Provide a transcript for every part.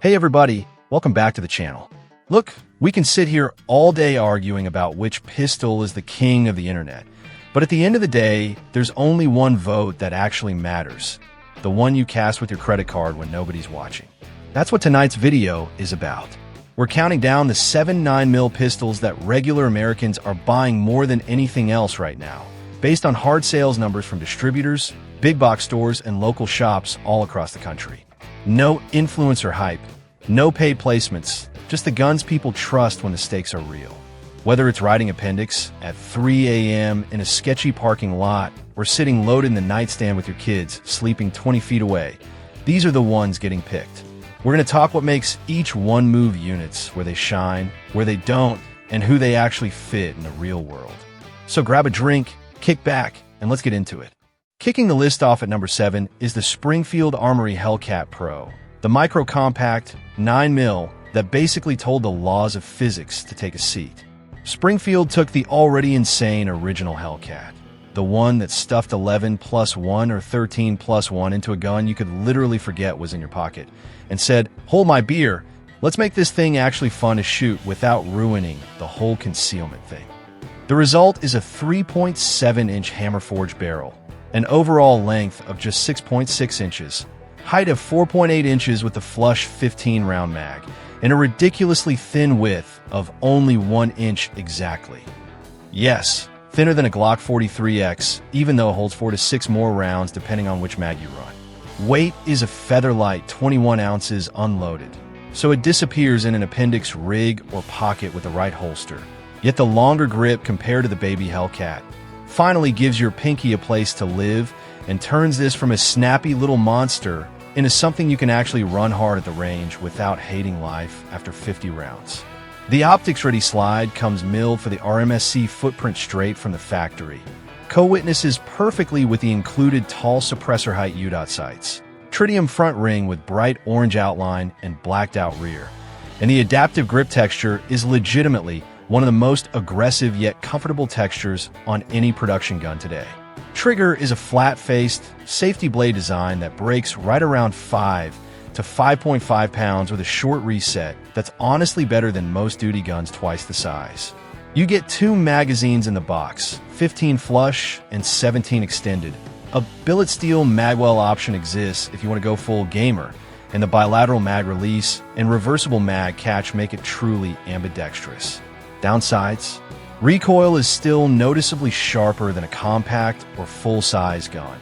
Hey everybody, welcome back to the channel. Look, we can sit here all day arguing about which pistol is the king of the internet. But at the end of the day, there's only one vote that actually matters. The one you cast with your credit card when nobody's watching. That's what tonight's video is about. We're counting down the 7 9mm pistols that regular Americans are buying more than anything else right now, based on hard sales numbers from distributors, big box stores, and local shops all across the country. No influencer hype, no paid placements, just the guns people trust when the stakes are real. Whether it's riding appendix at 3 a.m. in a sketchy parking lot or sitting loaded in the nightstand with your kids, sleeping 20 feet away, these are the ones getting picked. We're going to talk what makes each one-move units, where they shine, where they don't, and who they actually fit in the real world. So grab a drink, kick back, and let's get into it. Kicking the list off at number 7 is the Springfield Armory Hellcat Pro, the micro-compact 9mm that basically told the laws of physics to take a seat. Springfield took the already insane original Hellcat, the one that stuffed 11+1 or 13+1 into a gun you could literally forget was in your pocket, and said, "Hold my beer, let's make this thing actually fun to shoot without ruining the whole concealment thing." The result is a 3.7-inch hammer-forged barrel, an overall length of just 6.6 inches, height of 4.8 inches with a flush 15-round mag, and a ridiculously thin width of only 1 inch exactly. Yes, thinner than a Glock 43X, even though it holds 4 to 6 more rounds depending on which mag you run. Weight is a feather-light 21 ounces unloaded, so it disappears in an appendix rig or pocket with the right holster. Yet the longer grip compared to the baby Hellcat finally gives your pinky a place to live and turns this from a snappy little monster into something you can actually run hard at the range without hating life after 50 rounds. The optics-ready slide comes milled for the RMSC footprint straight from the factory. Co-witnesses perfectly with the included tall suppressor height U-dot sights, tritium front ring with bright orange outline and blacked out rear. And the adaptive grip texture is legitimately one of the most aggressive yet comfortable textures on any production gun today. Trigger is a flat-faced, safety blade design that breaks right around 5 to 5.5 pounds with a short reset that's honestly better than most duty guns twice the size. You get 2 magazines in the box, 15 flush and 17 extended. A billet steel magwell option exists if you want to go full gamer, and the bilateral mag release and reversible mag catch make it truly ambidextrous. Downsides: recoil is still noticeably sharper than a compact or full-size gun.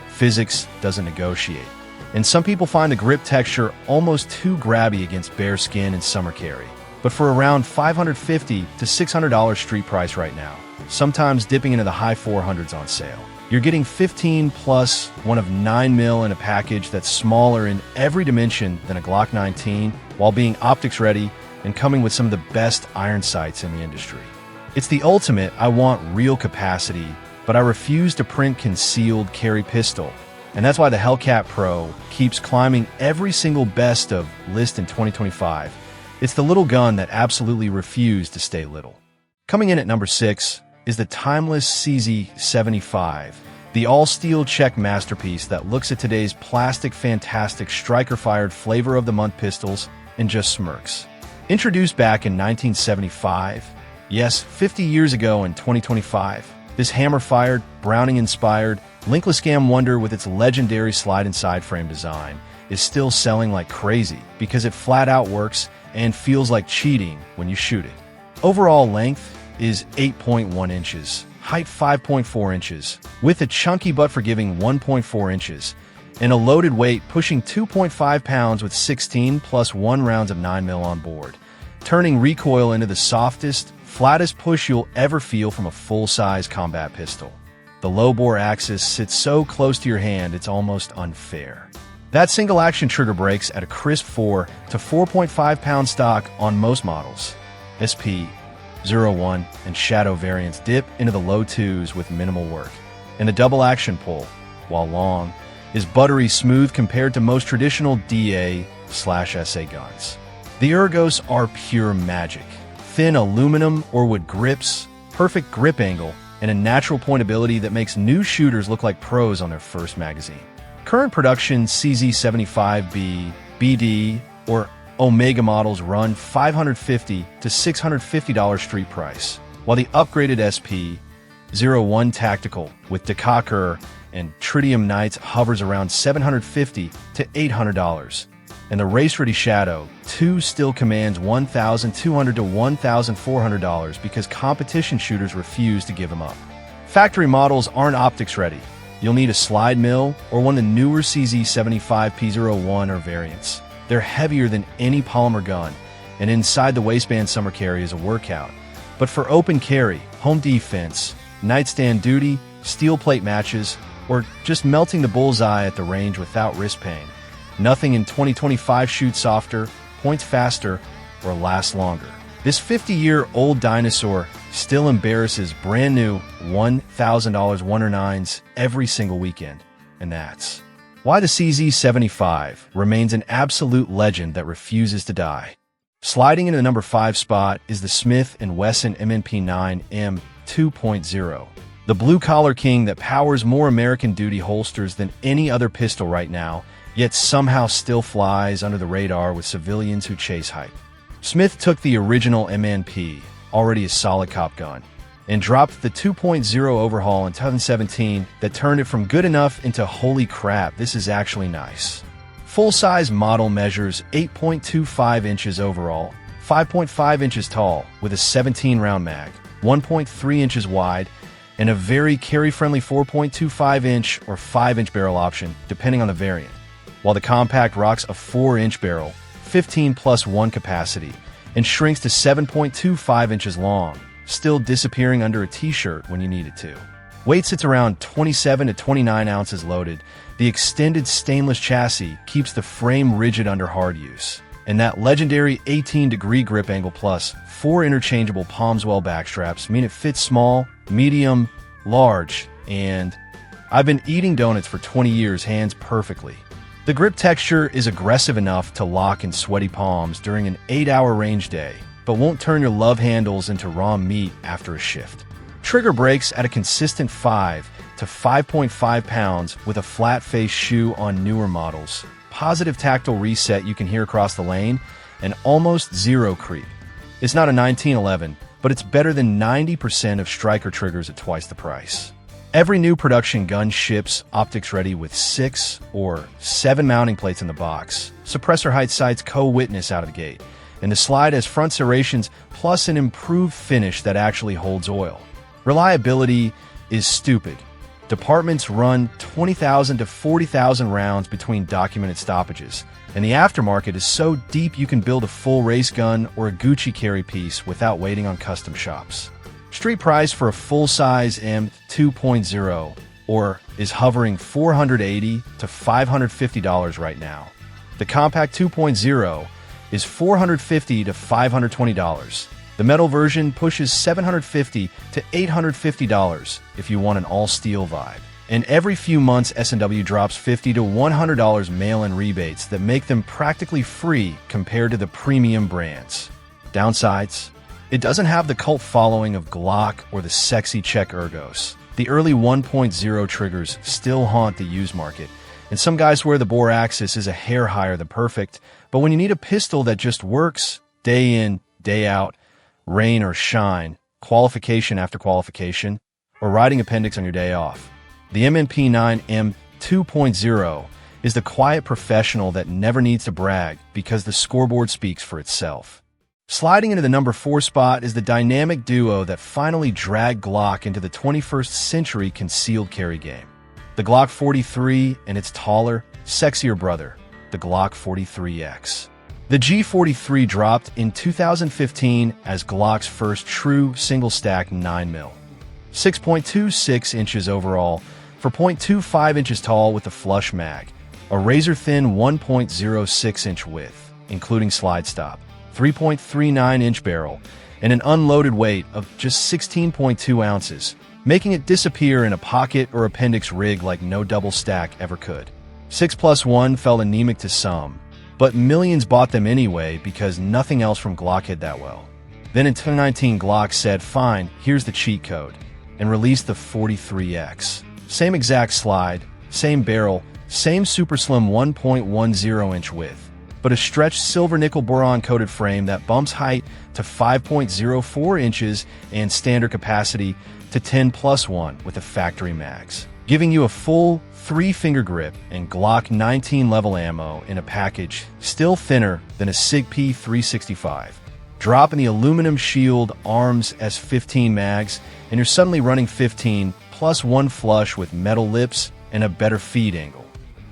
Physics doesn't negotiate, and some people find the grip texture almost too grabby against bare skin and summer carry. But for around $550 to $600 street price right now, sometimes dipping into the high 400s on sale, you're getting 15 plus one of 9mm in a package that's smaller in every dimension than a Glock 19, while being optics ready and coming with some of the best iron sights in the industry. It's the ultimate I want real capacity, but I refuse to print concealed carry pistol. And that's why the Hellcat Pro keeps climbing every single best of list in 2025. It's the little gun that absolutely refused to stay little. Coming in at number 6 is the timeless CZ75, the all-steel Czech masterpiece that looks at today's plastic fantastic striker-fired flavor of the month pistols and just smirks. Introduced back in 1975, yes, 50 years ago in 2025, this hammer-fired, Browning-inspired, linkless cam wonder with its legendary slide-inside frame design is still selling like crazy because it flat-out works and feels like cheating when you shoot it. Overall length is 8.1 inches, height 5.4 inches, with a chunky but forgiving 1.4 inches, and a loaded weight pushing 2.5 pounds with 16 plus 1 rounds of 9mm on board, turning recoil into the softest, flattest push you'll ever feel from a full-size combat pistol. The low-bore axis sits so close to your hand it's almost unfair. That single-action trigger breaks at a crisp 4 to 4.5 pound stock on most models. SP, 01, and Shadow variants dip into the low 2s with minimal work, and the double-action pull, while long, is buttery smooth compared to most traditional DA/SA guns. The ergos are pure magic. Thin aluminum or wood grips, perfect grip angle, and a natural pointability that makes new shooters look like pros on their first magazine. Current production CZ75B, BD, or Omega models run $550 to $650 street price, while the upgraded SP-01 Tactical with Decatur and Tritium Knights hovers around $750 to $800. And the race-ready Shadow 2 still commands $1,200 to $1,400 because competition shooters refuse to give them up. Factory models aren't optics ready. You'll need a slide mill or one of the newer CZ75P01 or variants. They're heavier than any polymer gun, and inside the waistband summer carry is a workout. But for open carry, home defense, nightstand duty, steel plate matches, or just melting the bullseye at the range without wrist pain, nothing in 2025 shoots softer, points faster, or lasts longer. This 50-year-old dinosaur still embarrasses brand new $1,000 109s every single weekend, and that's why the CZ75 remains an absolute legend that refuses to die. Sliding into the number 5 spot is the Smith & Wesson MNP9 M2.0, the blue-collar king that powers more American duty holsters than any other pistol right now, yet somehow still flies under the radar with civilians who chase hype. Smith took the original MNP, already a solid cop gun, and dropped the 2.0 overhaul in 2017 that turned it from good enough into holy crap, this is actually nice. Full-size model measures 8.25 inches overall, 5.5 inches tall, with a 17-round mag, 1.3 inches wide, and a very carry-friendly 4.25-inch or 5-inch barrel option, depending on the variant, while the compact rocks a 4-inch barrel, 15+1 capacity, and shrinks to 7.25 inches long, still disappearing under a t-shirt when you need it to. Weight sits around 27 to 29 ounces loaded. The extended stainless chassis keeps the frame rigid under hard use. And that legendary 18-degree grip angle plus 4 interchangeable Palmswell backstraps mean it fits small, medium, large, and I've been eating donuts for 20 years hands perfectly. The grip texture is aggressive enough to lock in sweaty palms during an 8-hour range day, but won't turn your love handles into raw meat after a shift. Trigger breaks at a consistent 5 to 5.5 pounds with a flat-face shoe on newer models. Positive tactile reset you can hear across the lane, and almost zero creep. It's not a 1911, but it's better than 90% of striker triggers at twice the price. Every new production gun ships optics ready with 6 or 7 mounting plates in the box. Suppressor height sights co-witness out of the gate, and the slide has front serrations plus an improved finish that actually holds oil. Reliability is stupid. Departments run 20,000 to 40,000 rounds between documented stoppages, and the aftermarket is so deep you can build a full race gun or a Gucci carry piece without waiting on custom shops. Street price for a full-size M2.0 or is hovering $480 to $550 right now. The compact 2.0 is $450 to $520. The metal version pushes $750 to $850 if you want an all-steel vibe. And every few months, S&W drops $50 to $100 mail-in rebates that make them practically free compared to the premium brands. Downsides? It doesn't have the cult following of Glock or the sexy Czech Ergos. The early 1.0 triggers still haunt the used market, and some guys swear the bore axis is a hair higher than perfect, but when you need a pistol that just works, day in, day out, rain or shine, qualification after qualification, or riding appendix on your day off, the MNP9 M2.0 is the quiet professional that never needs to brag because the scoreboard speaks for itself. Sliding into the number 4 spot is the dynamic duo that finally dragged Glock into the 21st century concealed carry game. The Glock 43 and its taller, sexier brother, the Glock 43X. The G43 dropped in 2015 as Glock's first true single-stack 9mm. 6.26 inches overall for 0.25 inches tall with a flush mag, a razor-thin 1.06-inch width, including slide stop, 3.39-inch barrel, and an unloaded weight of just 16.2 ounces, making it disappear in a pocket or appendix rig like no double stack ever could. 6+1 felt anemic to some, but millions bought them anyway because nothing else from Glock hit that well. Then in 2019, Glock said, fine, here's the cheat code, and released the 43X. Same exact slide, same barrel, same super slim 1.10-inch width, but a stretched silver nickel boron-coated frame that bumps height to 5.04 inches and standard capacity to 10+1 with the factory mags, giving you a full 3-finger grip and Glock 19 level ammo in a package still thinner than a SIG P365. Drop in the aluminum shield arms S15 mags, and you're suddenly running 15 plus 1 flush with metal lips and a better feed angle.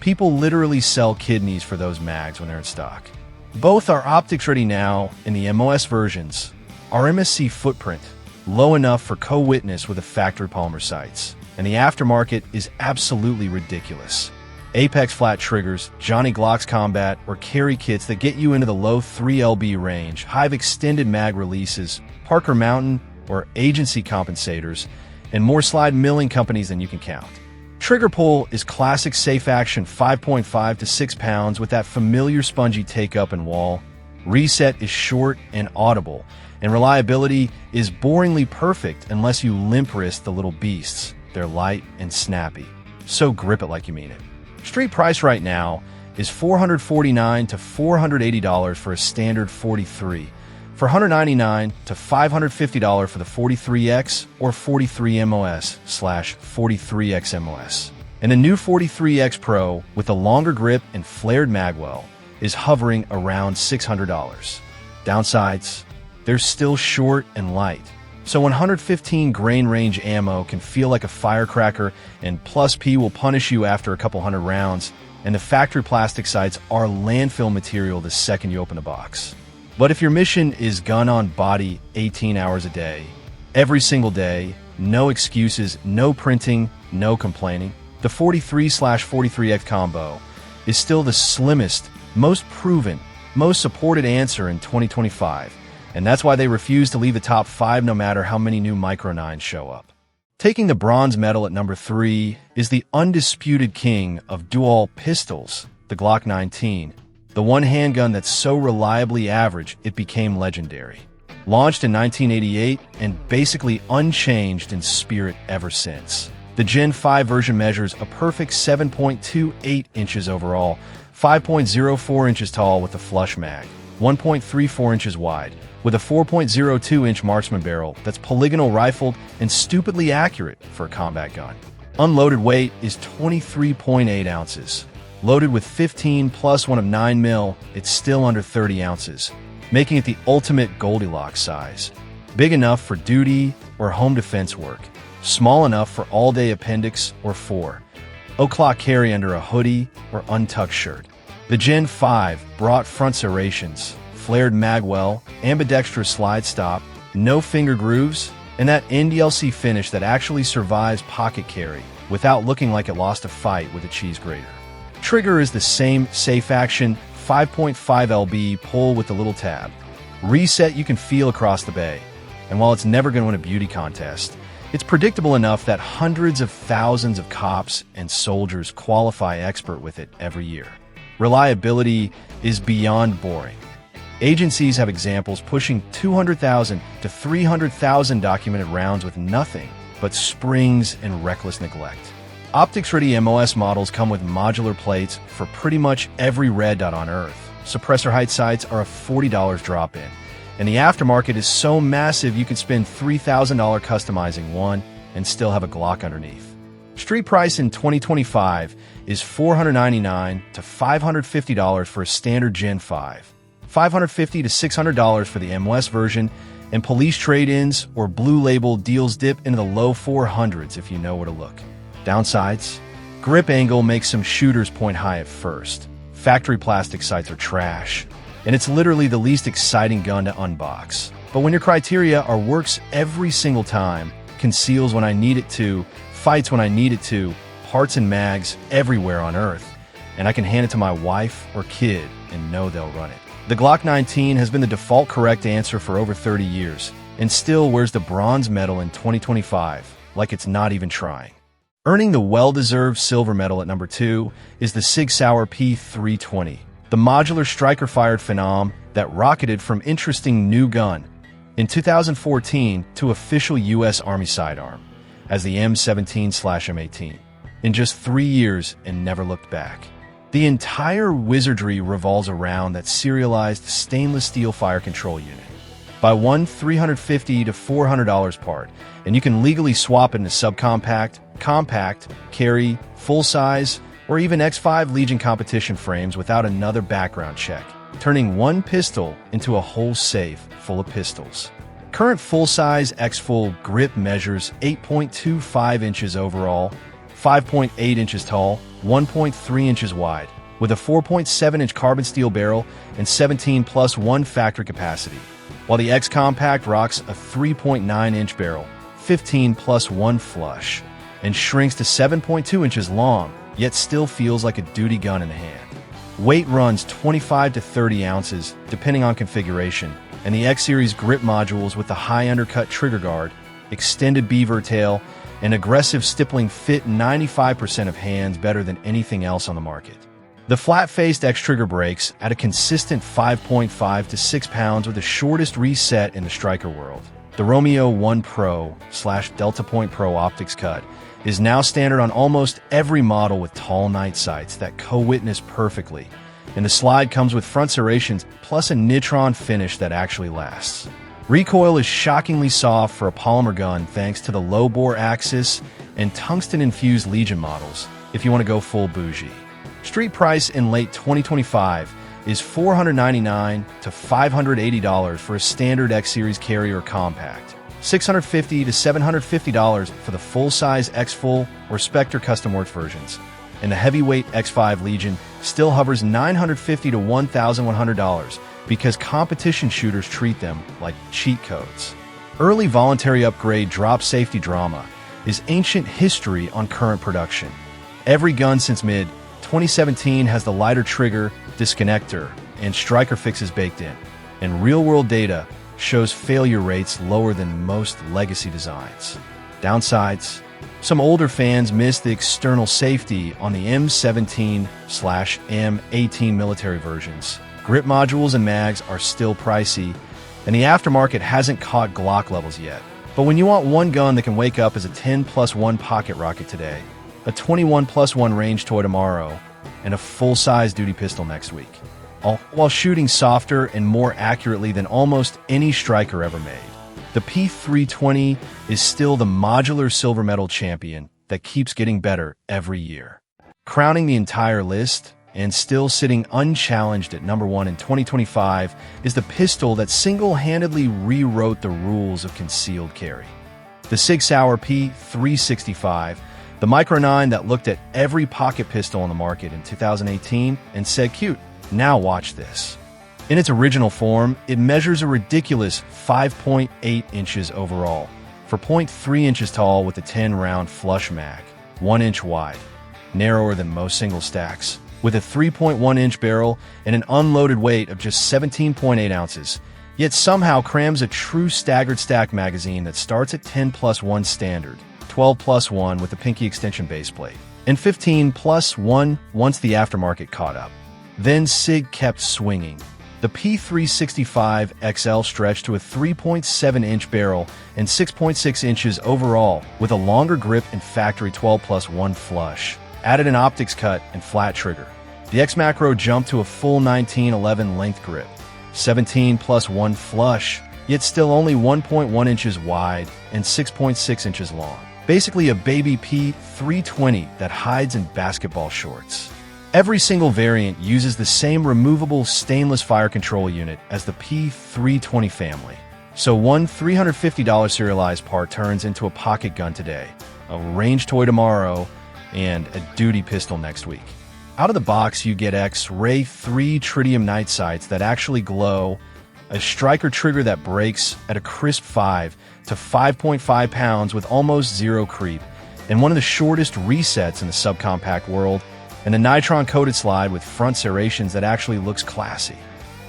People literally sell kidneys for those mags when they're in stock. Both are optics ready now in the MOS versions. Our MSC footprint, low enough for co-witness with the factory polymer sights, and the aftermarket is absolutely ridiculous. Apex flat triggers, Johnny Glock's combat, or carry kits that get you into the low 3 LB range, Hive extended mag releases, Parker Mountain or agency compensators, and more slide milling companies than you can count. Trigger pull is classic safe action 5.5 to 6 pounds with that familiar spongy take-up and wall. Reset is short and audible, and reliability is boringly perfect unless you limp wrist the little beasts. They're light and snappy, so grip it like you mean it. Street price right now is $449 to $480 for a standard 43, for $199 to $550 for the 43X or 43 MOS/43X MOS. And the new 43X Pro with a longer grip and flared magwell is hovering around $600. Downsides, they're still short and light. So 115 grain range ammo can feel like a firecracker, and plus P will punish you after a couple hundred rounds, and the factory plastic sights are landfill material the second you open a box. But if your mission is gun on body 18 hours a day, every single day, no excuses, no printing, no complaining, the 43/43X combo is still the slimmest, most proven, most supported answer in 2025, and that's why they refuse to leave the top 5 no matter how many new Micro 9s show up. Taking the bronze medal at number 3 is the undisputed king of dual pistols, the Glock 19. The one handgun that's so reliably average it became legendary. Launched in 1988 and basically unchanged in spirit ever since. The Gen 5 version measures a perfect 7.28 inches overall, 5.04 inches tall with a flush mag, 1.34 inches wide, with a 4.02-inch marksman barrel that's polygonal rifled and stupidly accurate for a combat gun. Unloaded weight is 23.8 ounces. Loaded with 15 plus 1 of 9 mil, it's still under 30 ounces, making it the ultimate Goldilocks size. Big enough for duty or home defense work, small enough for all-day appendix or 4 o'clock carry under a hoodie or untucked shirt. The Gen 5 brought front serrations, flared magwell, ambidextrous slide stop, no finger grooves, and that NDLC finish that actually survives pocket carry without looking like it lost a fight with a cheese grater. Trigger is the same safe action 5.5 lb pull with the little tab. Reset you can feel across the bay, and while it's never going to win a beauty contest, it's predictable enough that hundreds of thousands of cops and soldiers qualify expert with it every year. Reliability is beyond boring. Agencies have examples pushing 200,000 to 300,000 documented rounds with nothing but springs and reckless neglect. Optics-ready MOS models come with modular plates for pretty much every red dot on Earth. Suppressor height sights are a $40 drop-in, and the aftermarket is so massive you can spend $3,000 customizing one and still have a Glock underneath. Street price in 2025 is $499 to $550 for a standard Gen 5, $550 to $600 for the MOS version, and police trade-ins or blue label deals dip into the low 400s if you know where to look. Downsides? Grip angle makes some shooters point high at first. Factory plastic sights are trash, and it's literally the least exciting gun to unbox. But when your criteria are works every single time, conceals when I need it to, fights when I need it to, parts and mags everywhere on Earth, and I can hand it to my wife or kid and know they'll run it. The Glock 19 has been the default correct answer for over 30 years, and still wears the bronze medal in 2025, like it's not even trying. Earning the well-deserved silver medal at number 2 is the Sig Sauer P320, the modular striker-fired phenom that rocketed from interesting new gun in 2014 to official U.S. Army sidearm as the M17/M18 in just 3 years and never looked back. The entire wizardry revolves around that serialized stainless steel fire control unit. Buy one $350 to $400 part, and you can legally swap it into subcompact, compact, carry, full-size, or even X5 Legion competition frames without another background check, turning one pistol into a whole safe full of pistols. Current full-size X-Full grip measures 8.25 inches overall, 5.8 inches tall, 1.3 inches wide, with a 4.7-inch carbon steel barrel and 17 plus 1 factory capacity, while the X Compact rocks a 3.9-inch barrel, 15 plus 1 flush, and shrinks to 7.2 inches long, yet still feels like a duty gun in the hand. Weight runs 25 to 30 ounces, depending on configuration, and the X-Series grip modules with the high undercut trigger guard, extended beaver tail, and aggressive stippling fit 95% of hands better than anything else on the market. The flat-faced X-Trigger brakes at a consistent 5.5 to 6 pounds with the shortest reset in the striker world. The Romeo 1 Pro/Delta Point Pro optics cut is now standard on almost every model with tall night sights that co-witness perfectly, and the slide comes with front serrations plus a nitron finish that actually lasts. Recoil is shockingly soft for a polymer gun thanks to the low-bore axis and tungsten-infused Legion models, if you want to go full bougie. Street price in late 2025 is $499 to $580 for a standard X-Series carrier compact, $650 to $750 for the full-size X-Full or Spectre custom-worked versions, and the heavyweight X5 Legion still hovers $950 to $1,100 because competition shooters treat them like cheat codes. Early voluntary upgrade drop safety drama is ancient history on current production. Every gun since mid-2017 has the lighter trigger, disconnector, and striker fixes baked in, and real-world data shows failure rates lower than most legacy designs. Downsides: some older fans miss the external safety on the M17/M18 military versions. Grip modules and mags are still pricey, and the aftermarket hasn't caught Glock levels yet. But when you want one gun that can wake up as a 10 plus 1 pocket rocket today, a 21 plus 1 range toy tomorrow, and a full-size duty pistol next week, all while shooting softer and more accurately than almost any striker ever made, the P320 is still the modular silver medal champion that keeps getting better every year. Crowning the entire list, and still sitting unchallenged at number 1 in 2025, is the pistol that single-handedly rewrote the rules of concealed carry. The Sig Sauer P365, the Micro 9 that looked at every pocket pistol on the market in 2018 and said, "Cute, now watch this." In its original form, it measures a ridiculous 5.8 inches overall, for 0.3 inches tall with a 10-round flush mag, 1 inch wide, narrower than most single stacks, with a 3.1-inch barrel and an unloaded weight of just 17.8 ounces, yet somehow crams a true staggered stack magazine that starts at 10 plus 1 standard, 12 plus 1 with a pinky extension base plate, and 15 plus 1 once the aftermarket caught up. Then Sig kept swinging. The P365 XL stretched to a 3.7-inch barrel and 6.6 inches overall with a longer grip and factory 12 plus 1 flush, added an optics cut and flat trigger. The X Macro jumped to a full 1911 length grip, 17 plus 1 flush, yet still only 1.1 inches wide and 6.6 inches long. Basically a baby P320 that hides in basketball shorts. Every single variant uses the same removable stainless fire control unit as the P320 family. So one $350 serialized part turns into a pocket gun today, a range toy tomorrow, and a duty pistol next week. Out of the box, you get X-Ray 3 tritium night sights that actually glow, a striker trigger that breaks at a crisp 5 to 5.5 pounds with almost zero creep, and one of the shortest resets in the subcompact world, and a nitron-coated slide with front serrations that actually looks classy.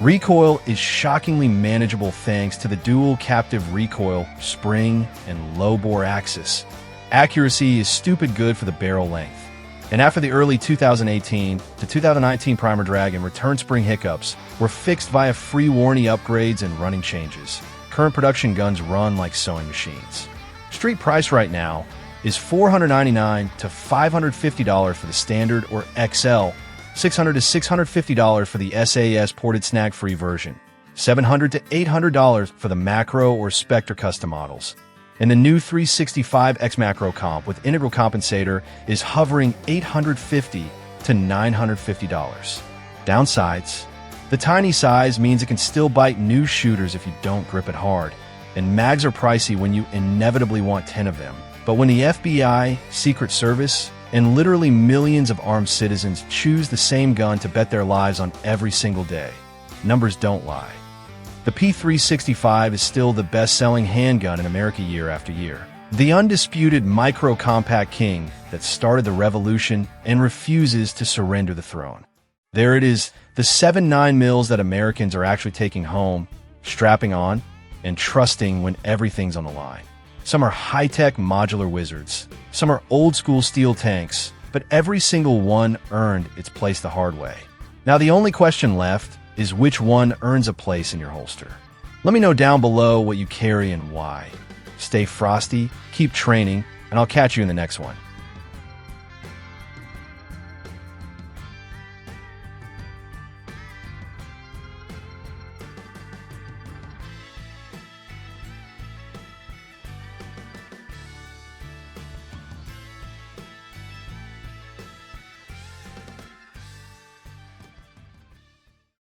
Recoil is shockingly manageable thanks to the dual captive recoil, spring, and low-bore axis. Accuracy is stupid good for the barrel length. And after the early 2018 to 2019 primer drag and return spring hiccups were fixed via free warranty upgrades and running changes, current production guns run like sewing machines. Street price right now is $499 to $550 for the standard or XL, $600 to $650 for the SAS ported snag-free version, $700 to $800 for the macro or Spectre custom models. And the new 365X macro comp with integral compensator is hovering $850 to $950. Downsides: the tiny size means it can still bite new shooters if you don't grip it hard, and mags are pricey when you inevitably want 10 of them. But when the FBI, Secret Service, and literally millions of armed citizens choose the same gun to bet their lives on every single day, numbers don't lie. The P365 is still the best-selling handgun in America year after year. The undisputed micro-compact king that started the revolution and refuses to surrender the throne. There it is, the 7.9 mils that Americans are actually taking home, strapping on, and trusting when everything's on the line. Some are high-tech modular wizards. Some are old-school steel tanks, but every single one earned its place the hard way. Now the only question left is which one earns a place in your holster. Let me know down below what you carry and why. Stay frosty, keep training, and I'll catch you in the next one.